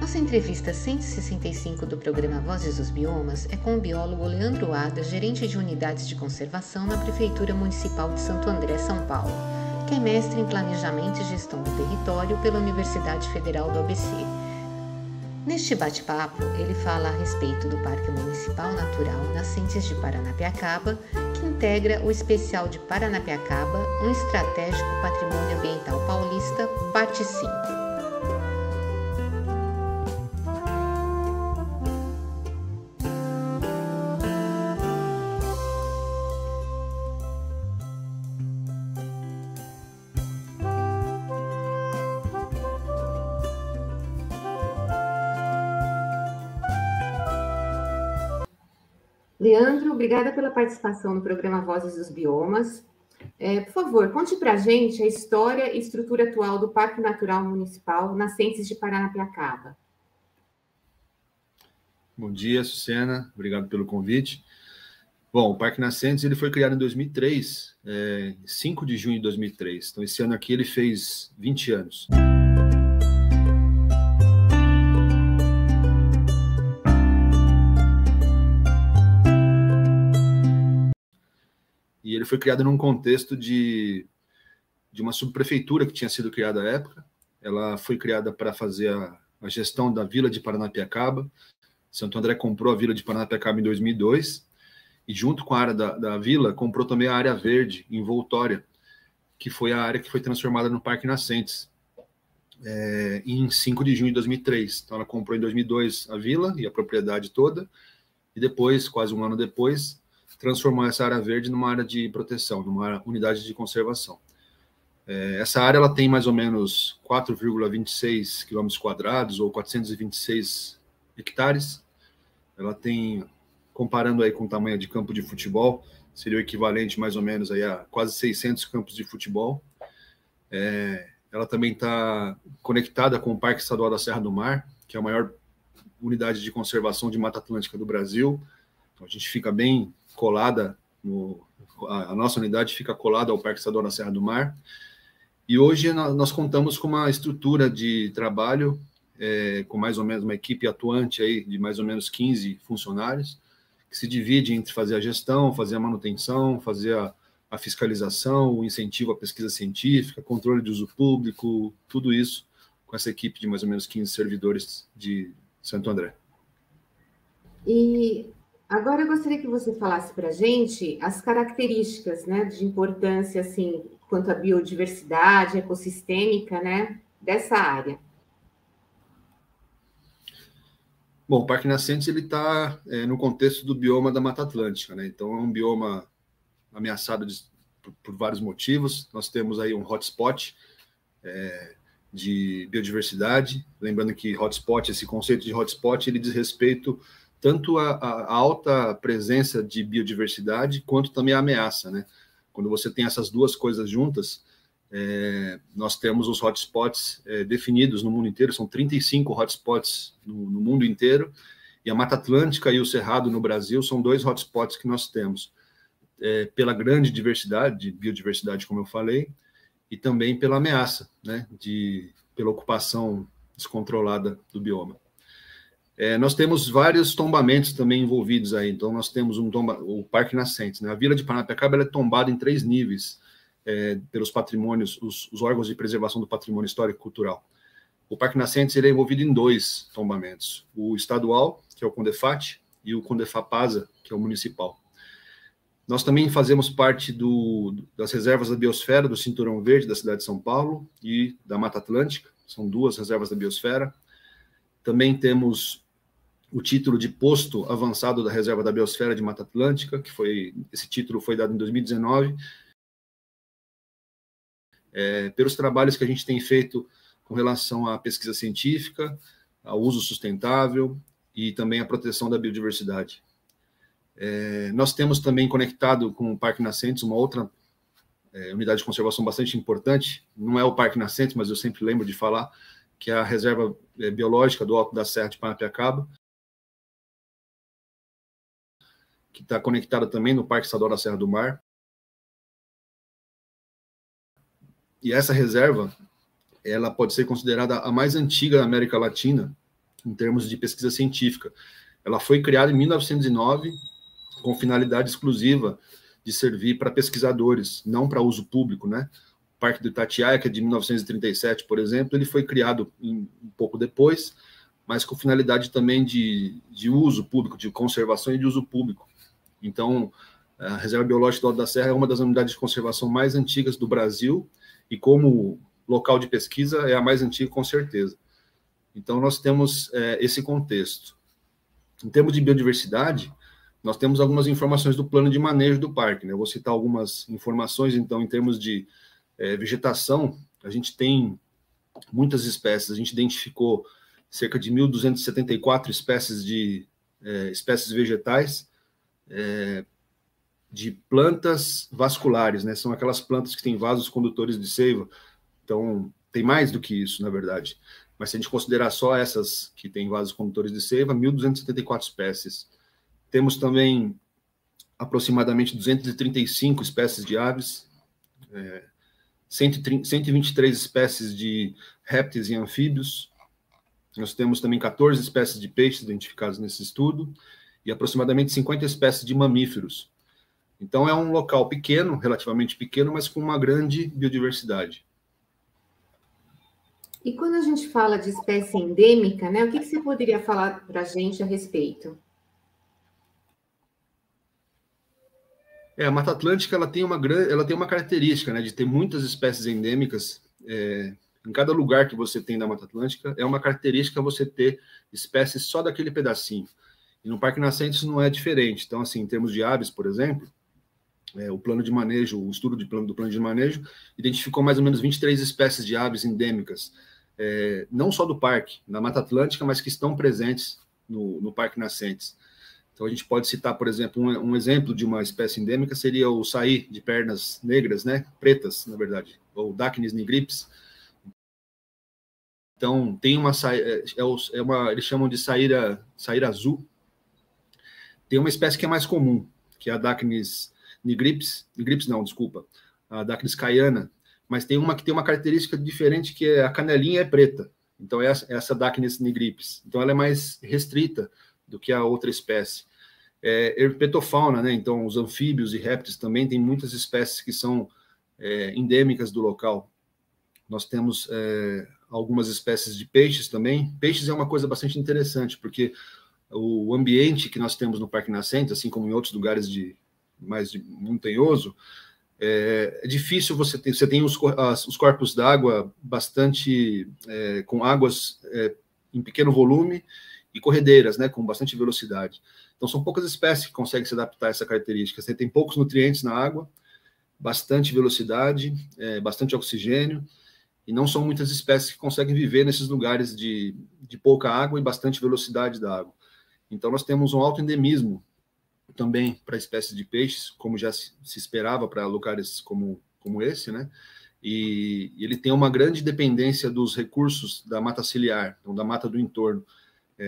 Nossa entrevista 165 do programa Vozes dos Biomas é com o biólogo Leandro Ada, gerente de unidades de conservação na Prefeitura Municipal de Santo André, São Paulo, que é mestre em Planejamento e Gestão do Território pela Universidade Federal do ABC. Neste bate-papo, ele fala a respeito do Parque Municipal Natural Nascentes de Paranapiacaba, que integra o Especial de Paranapiacaba, um estratégico patrimônio ambiental paulista, parte 5. Leandro, obrigada pela participação no programa Vozes dos Biomas. Por favor, conte para a gente a história e estrutura atual do Parque Natural Municipal Nascentes de Paranapiacaba. Bom dia, Sucena. Obrigado pelo convite. Bom, o Parque Nascentes ele foi criado em 2003, 5 de junho de 2003. Então, esse ano aqui ele fez 20 anos. E ele foi criado num contexto de uma subprefeitura que tinha sido criada à época. Ela foi criada para fazer a gestão da Vila de Paranapiacaba. Santo André comprou a Vila de Paranapiacaba em 2002, e junto com a área da Vila, comprou também a área verde, em Voltória, que foi a área que foi transformada no Parque Nascentes, em 5 de junho de 2003. Então ela comprou em 2002 a Vila e a propriedade toda, e depois, quase um ano depois, transformou essa área verde numa área de proteção, numa unidade de conservação. Essa área ela tem mais ou menos 4,26 km², ou 426 hectares. Ela tem, comparando aí com o tamanho de campo de futebol, seria o equivalente mais ou menos aí a quase 600 campos de futebol. Ela também está conectada com o Parque Estadual da Serra do Mar, que é a maior unidade de conservação de Mata Atlântica do Brasil. Então, a gente fica bem colada, a nossa unidade fica colada ao Parque Estadual da Serra do Mar. E hoje nós contamos com uma estrutura de trabalho, com mais ou menos uma equipe atuante aí de mais ou menos 15 funcionários, que se divide entre fazer a gestão, fazer a manutenção, fazer a fiscalização, o incentivo à pesquisa científica, controle de uso público, tudo isso com essa equipe de mais ou menos 15 servidores de Santo André. E agora eu gostaria que você falasse para a gente as características, né, de importância, assim, quanto à biodiversidade ecossistêmica, né, dessa área. Bom, o Parque Nascentes ele está no contexto do bioma da Mata Atlântica, né? Então é um bioma ameaçado por vários motivos. Nós temos aí um hotspot de biodiversidade. Lembrando que hotspot, esse conceito de hotspot, ele diz respeito tanto a alta presença de biodiversidade, quanto também a ameaça, né? Quando você tem essas duas coisas juntas, nós temos os hotspots definidos no mundo inteiro, são 35 hotspots no mundo inteiro, e a Mata Atlântica e o Cerrado no Brasil são 2 hotspots que nós temos, pela grande diversidade, de biodiversidade, como eu falei, e também pela ameaça, né, pela ocupação descontrolada do bioma. Nós temos vários tombamentos também envolvidos aí. Então, nós temos o Parque Nascentes, né? A Vila de Paranapiacaba é tombada em 3 níveis pelos patrimônios, os órgãos de preservação do patrimônio histórico e cultural. O Parque Nascentes ele é envolvido em 2 tombamentos: o estadual, que é o Condefat, e o Condefapasa, que é o municipal. Nós também fazemos parte das reservas da biosfera do Cinturão Verde da cidade de São Paulo e da Mata Atlântica. São 2 reservas da biosfera. Também temos o título de posto avançado da Reserva da Biosfera de Mata Atlântica, esse título foi dado em 2019, pelos trabalhos que a gente tem feito com relação à pesquisa científica, ao uso sustentável e também à proteção da biodiversidade. Nós temos também conectado com o Parque Nascentes uma outra unidade de conservação bastante importante, não é o Parque Nascentes, mas eu sempre lembro de falar, que é a Reserva Biológica do Alto da Serra de Paranapiacaba, que está conectada também no Parque Estadual da Serra do Mar. E essa reserva, ela pode ser considerada a mais antiga da América Latina, em termos de pesquisa científica. Ela foi criada em 1909, com finalidade exclusiva de servir para pesquisadores, não para uso público, né? O Parque do Itatiaia, que é de 1937, por exemplo, ele foi criado um pouco depois, mas com finalidade também de uso público, de conservação e de uso público. Então, a Reserva Biológica do Alto da Serra é uma das unidades de conservação mais antigas do Brasil, e como local de pesquisa é a mais antiga, com certeza. Então, nós temos esse contexto. Em termos de biodiversidade, nós temos algumas informações do plano de manejo do parque, né? Eu vou citar algumas informações, então, em termos de vegetação, a gente tem muitas espécies, a gente identificou cerca de 1.274 espécies de espécies vegetais, de plantas vasculares, né? São aquelas plantas que têm vasos condutores de seiva. Então, tem mais do que isso, na verdade. Mas se a gente considerar só essas que têm vasos condutores de seiva, 1.274 espécies. Temos também aproximadamente 235 espécies de aves, 123 espécies de répteis e anfíbios. Nós temos também 14 espécies de peixes identificadas nesse estudo e aproximadamente 50 espécies de mamíferos. Então, é um local pequeno, relativamente pequeno, mas com uma grande biodiversidade. E quando a gente fala de espécie endêmica, né, o que você poderia falar para a gente a respeito? A Mata Atlântica ela tem uma característica, né, de ter muitas espécies endêmicas. Em cada lugar que você tem da Mata Atlântica, é uma característica você ter espécies só daquele pedacinho. E no Parque Nascentes não é diferente. Então, assim, em termos de aves, por exemplo, o plano de manejo, o estudo do plano de manejo, identificou mais ou menos 23 espécies de aves endêmicas, não só do parque, na Mata Atlântica, mas que estão presentes no Parque Nascentes. Então, a gente pode citar, por exemplo, um exemplo de uma espécie endêmica seria o saí de pernas negras, né, pretas, na verdade, ou Dacnys nigrips. Então, tem eles chamam de saíra azul. Tem uma espécie que é mais comum, que é a Dacnys nigrips, a Dacnys caiana, mas tem uma que tem uma característica diferente, que é a canelinha é preta. Então, essa Dacnys nigrips. Então, ela é mais restrita do que a outra espécie. Herpetofauna, né? Então, os anfíbios e répteis também tem muitas espécies que são endêmicas do local. Nós temos algumas espécies de peixes também. Peixes é uma coisa bastante interessante, porque o ambiente que nós temos no Parque Nascentes, assim como em outros lugares mais montanhoso, é difícil você tem os corpos d'água bastante com águas em pequeno volume e corredeiras, né, com bastante velocidade. Então, são poucas espécies que conseguem se adaptar a essa característica. Você tem poucos nutrientes na água, bastante velocidade, bastante oxigênio, e não são muitas espécies que conseguem viver nesses lugares de pouca água e bastante velocidade da água. Então, nós temos um alto endemismo também para espécies de peixes, como já se esperava para lugares como esse, né? E ele tem uma grande dependência dos recursos da mata ciliar, então da mata do entorno.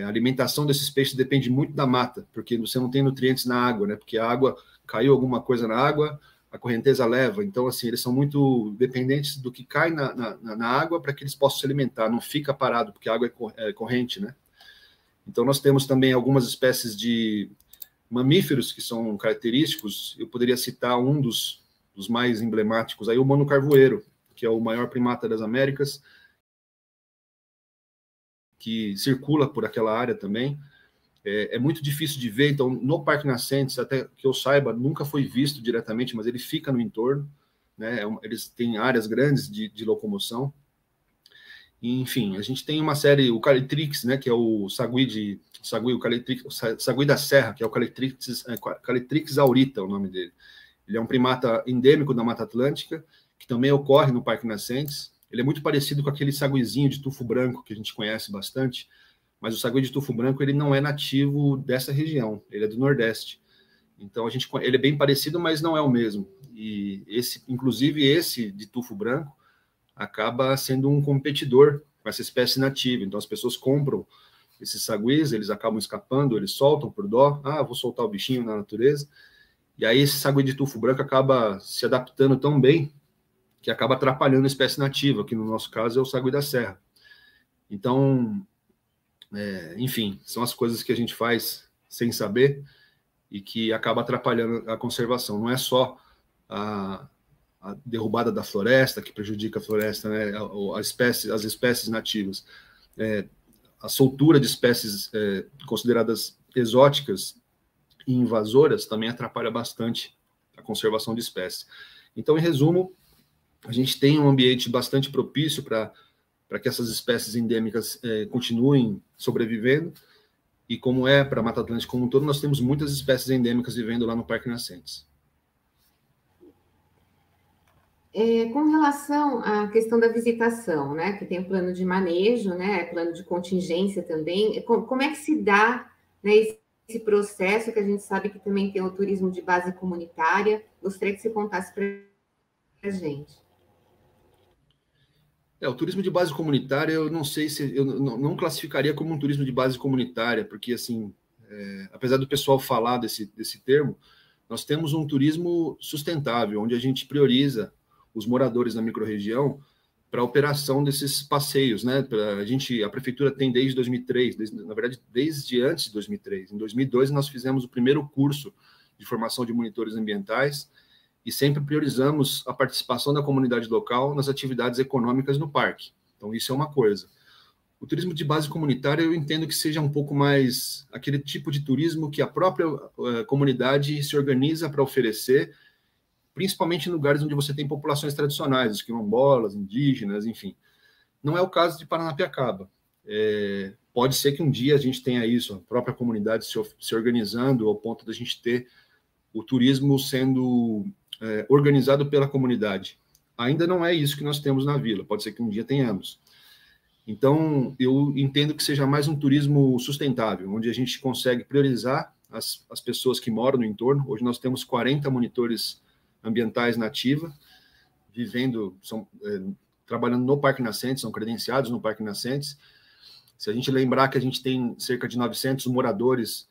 A alimentação desses peixes depende muito da mata, porque você não tem nutrientes na água, né? Porque a água, caiu alguma coisa na água, a correnteza leva. Então, assim, eles são muito dependentes do que cai na água para que eles possam se alimentar. Não fica parado, porque a água é corrente, né? Então, nós temos também algumas espécies de mamíferos que são característicos. Eu poderia citar um dos mais emblemáticos, aí o monocarvoeiro, que é o maior primata das Américas, que circula por aquela área também. É muito difícil de ver, então, no Parque Nascentes, até que eu saiba, nunca foi visto diretamente, mas ele fica no entorno, né? Eles têm áreas grandes de locomoção. E, enfim, a gente tem uma série, o Calitrix, né, que é o sagui da serra, que é o Calitrix aurita, o nome dele. Ele é um primata endêmico da Mata Atlântica, que também ocorre no Parque Nascentes. Ele é muito parecido com aquele saguizinho de tufo branco, que a gente conhece bastante, mas o sagui de tufo branco ele não é nativo dessa região, ele é do Nordeste. Então, ele é bem parecido, mas não é o mesmo. E inclusive esse de tufo branco acaba sendo um competidor com essa espécie nativa. Então, as pessoas compram esses saguis, eles acabam escapando, eles soltam por dó. Vou soltar o bichinho na natureza. E aí esse sagui de tufo branco acaba se adaptando tão bem que acaba atrapalhando a espécie nativa, que no nosso caso é o sagui da serra. Então, Enfim, são as coisas que a gente faz sem saber e que acaba atrapalhando a conservação. Não é só a derrubada da floresta que prejudica a floresta, né? As espécies nativas. A soltura de espécies consideradas exóticas e invasoras também atrapalha bastante a conservação de espécies. Então, em resumo, a gente tem um ambiente bastante propício para que essas espécies endêmicas continuem sobrevivendo, e como para a Mata Atlântica como um todo, nós temos muitas espécies endêmicas vivendo lá no Parque Nascentes. Com relação à questão da visitação, né, que tem o plano de manejo, né, plano de contingência também, como é que se dá, né, esse processo, que a gente sabe que também tem o turismo de base comunitária? Gostaria que você contasse para a gente. O turismo de base comunitária, eu não sei se eu não classificaria como um turismo de base comunitária, porque assim, apesar do pessoal falar desse termo, nós temos um turismo sustentável, onde a gente prioriza os moradores da microrregião para a operação desses passeios, né? A prefeitura tem desde 2003, na verdade, desde antes de 2003. Em 2002, nós fizemos o primeiro curso de formação de monitores ambientais e sempre priorizamos a participação da comunidade local nas atividades econômicas no parque. Então, isso é uma coisa. O turismo de base comunitária, eu entendo que seja um pouco mais aquele tipo de turismo que a própria comunidade se organiza para oferecer, principalmente em lugares onde você tem populações tradicionais, os quilombolas, indígenas, enfim. Não é o caso de Paranapiacaba. Pode ser que um dia a gente tenha isso, a própria comunidade se organizando ao ponto da gente ter o turismo sendo organizado pela comunidade. Ainda não é isso que nós temos na vila, pode ser que um dia tenhamos. Então, eu entendo que seja mais um turismo sustentável, onde a gente consegue priorizar as pessoas que moram no entorno. Hoje nós temos 40 monitores ambientais na ativa, trabalhando no Parque Nascentes, são credenciados no Parque Nascentes. Se a gente lembrar que a gente tem cerca de 900 moradores,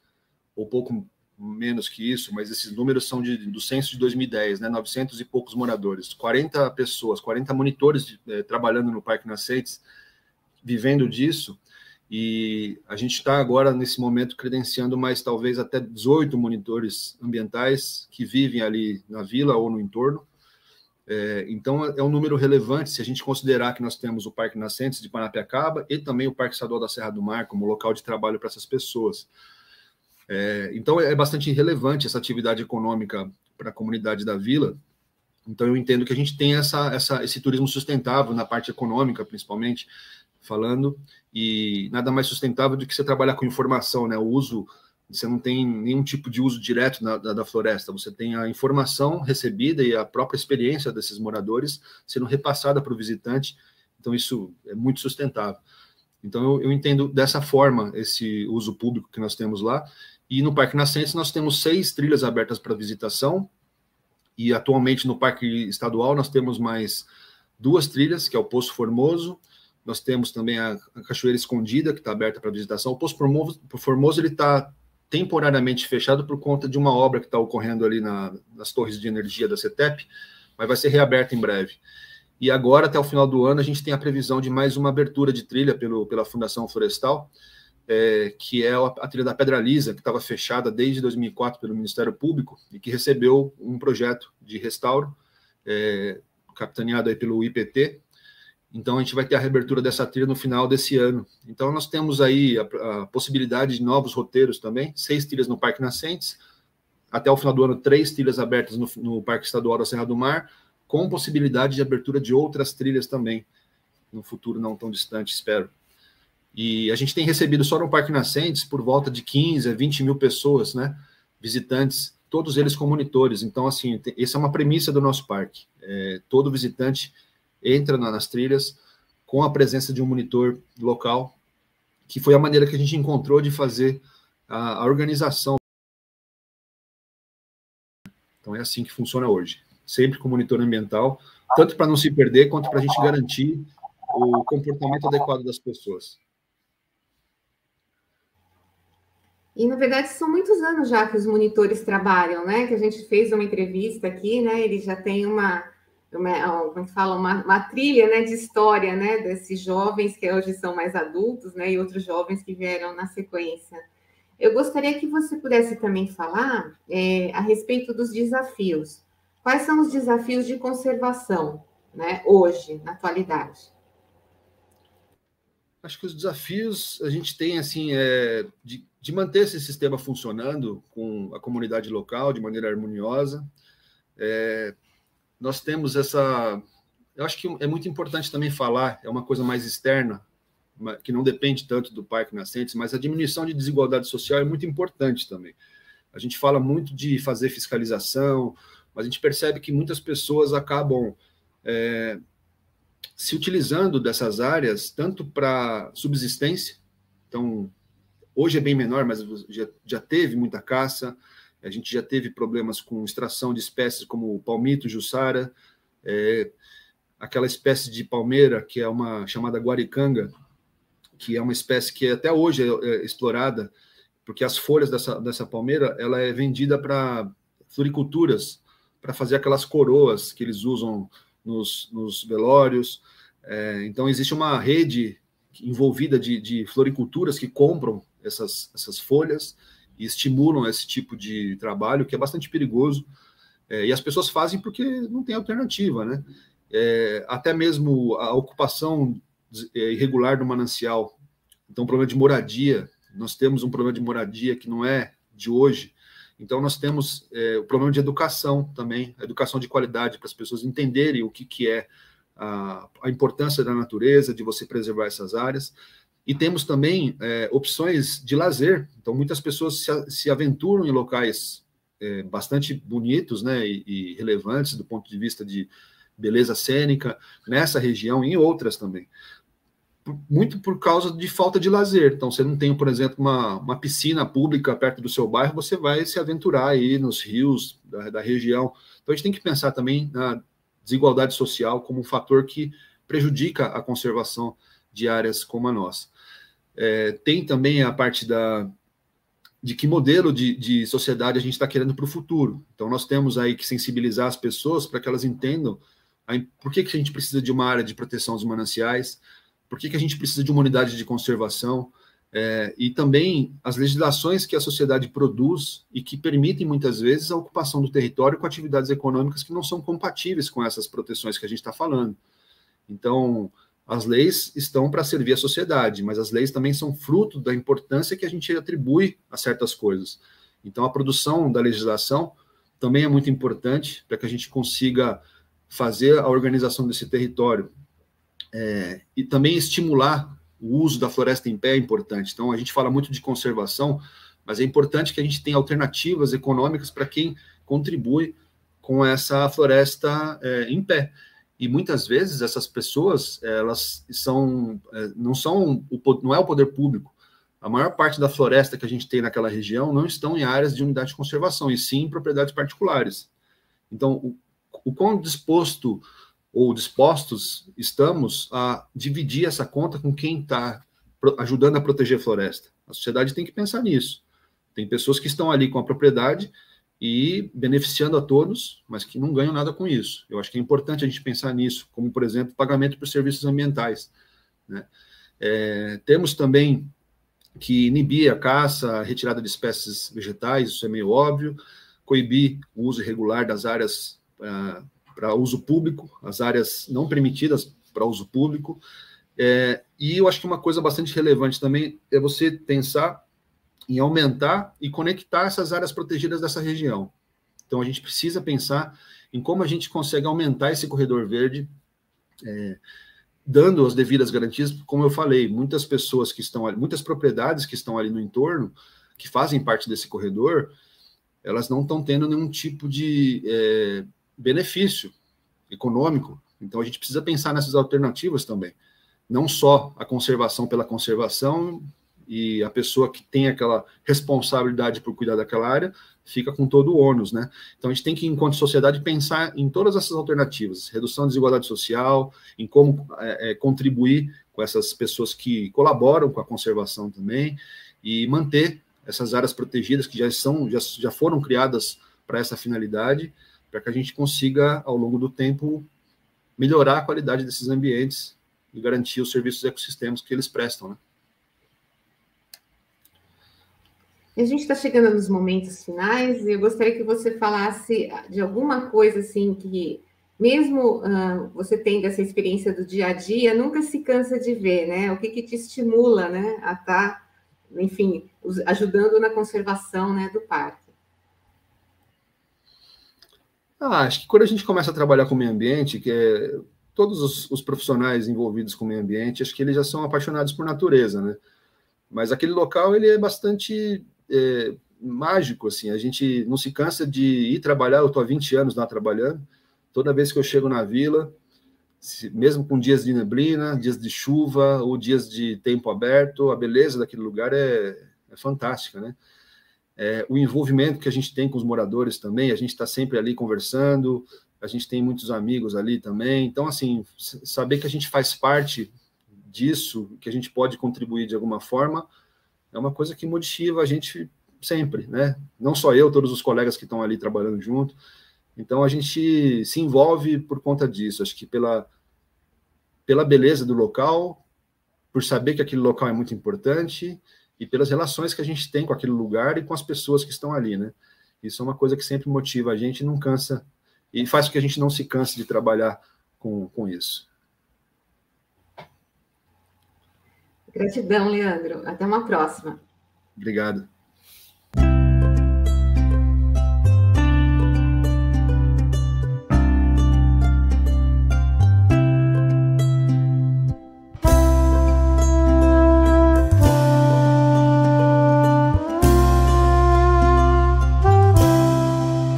ou pouco menos que isso, mas esses números são do censo de 2010, né? 900 e poucos moradores, 40 pessoas, 40 monitores trabalhando no Parque Nascentes, vivendo disso, e a gente está agora, nesse momento, credenciando mais talvez até 18 monitores ambientais que vivem ali na vila ou no entorno. Então, é um número relevante se a gente considerar que nós temos o Parque Nascentes de Paranapiacaba e também o Parque Estadual da Serra do Mar como local de trabalho para essas pessoas. Então, é bastante relevante essa atividade econômica para a comunidade da vila. Então, eu entendo que a gente tem esse turismo sustentável na parte econômica, principalmente, falando, e nada mais sustentável do que você trabalhar com informação, né? O uso, você não tem nenhum tipo de uso direto da floresta, você tem a informação recebida e a própria experiência desses moradores sendo repassada para o visitante, então isso é muito sustentável. Então eu entendo dessa forma esse uso público que nós temos lá, e no Parque Nascentes nós temos 6 trilhas abertas para visitação, e atualmente no Parque Estadual nós temos mais 2 trilhas, que é o Poço Formoso. Nós temos também a Cachoeira Escondida, que está aberta para visitação. O Poço Formoso ele está temporariamente fechado por conta de uma obra que está ocorrendo ali nas torres de energia da CETEP, mas vai ser reaberta em breve. E agora, até o final do ano, a gente tem a previsão de mais uma abertura de trilha pela Fundação Florestal, que é a trilha da Pedra Lisa, que estava fechada desde 2004 pelo Ministério Público e que recebeu um projeto de restauro, capitaneado aí pelo IPT. Então, a gente vai ter a reabertura dessa trilha no final desse ano. Então, nós temos aí a possibilidade de novos roteiros também, 6 trilhas no Parque Nascentes, até o final do ano, 3 trilhas abertas no Parque Estadual da Serra do Mar, com possibilidade de abertura de outras trilhas também, no futuro não tão distante, espero. E a gente tem recebido só no Parque Nascentes por volta de 15 a 20 mil pessoas, né, visitantes, todos eles com monitores. Então, assim, essa é uma premissa do nosso parque. Todo visitante entra nas trilhas com a presença de um monitor local, que foi a maneira que a gente encontrou de fazer a organização. Então é assim que funciona hoje, sempre com monitor ambiental, tanto para não se perder, quanto para a gente garantir o comportamento adequado das pessoas. E, na verdade, são muitos anos já que os monitores trabalham, né? Que a gente fez uma entrevista aqui, né? Eles já têm como é que fala, uma trilha, né, de história, né, desses jovens que hoje são mais adultos, né, e outros jovens que vieram na sequência. Eu gostaria que você pudesse também falar a respeito dos desafios. Quais são os desafios de conservação, né, hoje, na atualidade? Acho que os desafios a gente tem, assim, de manter esse sistema funcionando com a comunidade local de maneira harmoniosa. Nós temos essa... Eu acho que é muito importante também falar, é uma coisa mais externa, que não depende tanto do Parque Nascentes, mas a diminuição de desigualdade social é muito importante também. A gente fala muito de fazer fiscalização, mas a gente percebe que muitas pessoas acabam se utilizando dessas áreas tanto para subsistência, então, hoje é bem menor, mas já teve muita caça, a gente já teve problemas com extração de espécies como o palmito, jussara, aquela espécie de palmeira, que é uma chamada guaricanga, que é uma espécie que até hoje é explorada, porque as folhas dessa palmeira, ela é vendida para floriculturas, para fazer aquelas coroas que eles usam nos velórios. Então, existe uma rede envolvida de floriculturas que compram essas folhas e estimulam esse tipo de trabalho, que é bastante perigoso, e as pessoas fazem porque não tem alternativa, né? Até mesmo a ocupação irregular do manancial. Então, problema de moradia, nós temos um problema de moradia que não é de hoje. Então, nós temos o problema de educação também, a educação de qualidade, para as pessoas entenderem o que é a importância da natureza, de você preservar essas áreas. E temos também opções de lazer. Então, muitas pessoas se aventuram em locais bastante bonitos, né, e relevantes do ponto de vista de beleza cênica, nessa região e em outras também. Muito por causa de falta de lazer. Então, você não tem, por exemplo, uma piscina pública perto do seu bairro, você vai se aventurar aí nos rios da região. Então, a gente tem que pensar também na desigualdade social como um fator que prejudica a conservação de áreas como a nossa. Tem também a parte de que modelo de sociedade a gente está querendo para o futuro. Então, nós temos aí que sensibilizar as pessoas para que elas entendam por que a gente precisa de uma área de proteção dos mananciais, por que a gente precisa de uma unidade de conservação, e também as legislações que a sociedade produz e que permitem, muitas vezes, a ocupação do território com atividades econômicas que não são compatíveis com essas proteções que a gente está falando. Então, as leis estão para servir a sociedade, mas as leis também são fruto da importância que a gente atribui a certas coisas. Então, a produção da legislação também é muito importante para que a gente consiga fazer a organização desse território. E também estimular o uso da floresta em pé é importante. Então, a gente fala muito de conservação, mas é importante que a gente tenha alternativas econômicas para quem contribui com essa floresta em pé. E muitas vezes essas pessoas, elas não é o poder público. A maior parte da floresta que a gente tem naquela região não estão em áreas de unidade de conservação, e sim em propriedades particulares. Então, o quão disposto ou dispostos estamos a dividir essa conta com quem está ajudando a proteger a floresta? A sociedade tem que pensar nisso. Tem pessoas que estão ali com a propriedade e beneficiando a todos, mas que não ganham nada com isso. Eu acho que é importante a gente pensar nisso, como, por exemplo, pagamento por serviços ambientais, né? Temos também que inibir a caça, a retirada de espécies vegetais, isso é meio óbvio, coibir o uso irregular das áreas para uso público, as áreas não permitidas para uso público. E eu acho que uma coisa bastante relevante também é você pensar em aumentar e conectar essas áreas protegidas dessa região. Então, a gente precisa pensar em como a gente consegue aumentar esse corredor verde, dando as devidas garantias, como eu falei, muitas pessoas que estão ali, muitas propriedades que estão ali no entorno, que fazem parte desse corredor, elas não estão tendo nenhum tipo de benefício econômico. Então, a gente precisa pensar nessas alternativas também. Não só a conservação pela conservação, e a pessoa que tem aquela responsabilidade por cuidar daquela área fica com todo o ônus, né? Então, a gente tem que, enquanto sociedade, pensar em todas essas alternativas, redução da desigualdade social, em como contribuir com essas pessoas que colaboram com a conservação também, e manter essas áreas protegidas que já foram criadas para essa finalidade, para que a gente consiga, ao longo do tempo, melhorar a qualidade desses ambientes e garantir os serviços e ecossistemas que eles prestam, né? A gente está chegando nos momentos finais e eu gostaria que você falasse de alguma coisa assim que, mesmo você tendo essa experiência do dia a dia, nunca se cansa de ver, né? O que te estimula, né, a estar, enfim, ajudando na conservação, né, do parque? Acho que quando a gente começa a trabalhar com o meio ambiente, todos os profissionais envolvidos com o meio ambiente, acho que eles já são apaixonados por natureza, né? Mas aquele local, ele é bastante mágico, assim, a gente não se cansa de ir trabalhar. Eu estou há 20 anos lá trabalhando, toda vez que eu chego na vila, mesmo com dias de neblina, dias de chuva, ou dias de tempo aberto, a beleza daquele lugar é fantástica, né? O envolvimento que a gente tem com os moradores também, a gente está sempre ali conversando, a gente tem muitos amigos ali também, então, assim, saber que a gente faz parte disso, que a gente pode contribuir de alguma forma, é uma coisa que motiva a gente sempre, né? Não só eu, todos os colegas que estão ali trabalhando junto. Então, a gente se envolve por conta disso. Acho que pela beleza do local, por saber que aquele local é muito importante e pelas relações que a gente tem com aquele lugar e com as pessoas que estão ali, né? Isso é uma coisa que sempre motiva a gente, não cansa, e faz com que a gente não se canse de trabalhar com isso. Gratidão, Leandro. Até uma próxima. Obrigado.